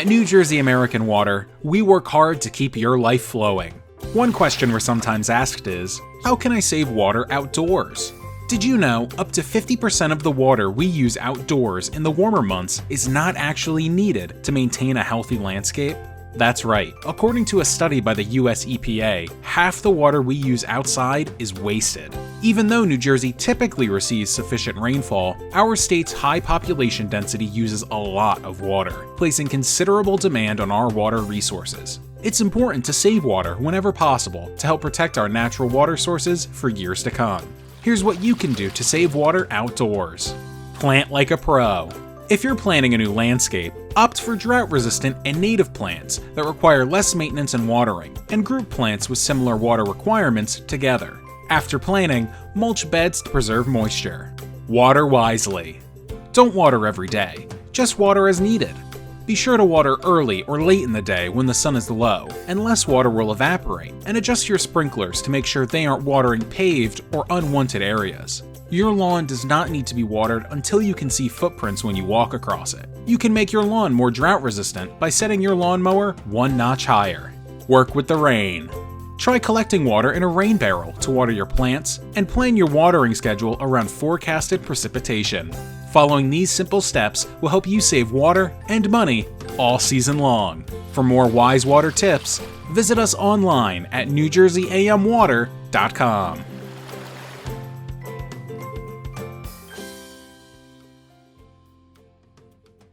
At New Jersey American Water, we work hard to keep your life flowing. One question we're sometimes asked is, how can I save water outdoors? Did you know up to 50% of the water we use outdoors in the warmer months is not actually needed to maintain a healthy landscape? That's right. According to a study by the US EPA, half the water we use outside is wasted. Even though New Jersey typically receives sufficient rainfall, our state's high population density uses a lot of water, placing considerable demand on our water resources. It's important to save water whenever possible to help protect our natural water sources for years to come. Here's what you can do to save water outdoors. Plant like a pro. If you're planting a new landscape, opt for drought-resistant and native plants that require less maintenance and watering, and group plants with similar water requirements together. After planting, mulch beds to preserve moisture. Water wisely. Don't water every day, just water as needed. Be sure to water early or late in the day when the sun is low, and less water will evaporate, and adjust your sprinklers to make sure they aren't watering paved or unwanted areas. Your lawn does not need to be watered until you can see footprints when you walk across it. You can make your lawn more drought resistant by setting your lawnmower one notch higher. Work with the rain. Try collecting water in a rain barrel to water your plants, and plan your watering schedule around forecasted precipitation. Following these simple steps will help you save water and money all season long. For more wise water tips, visit us online at NewJerseyAMWater.com.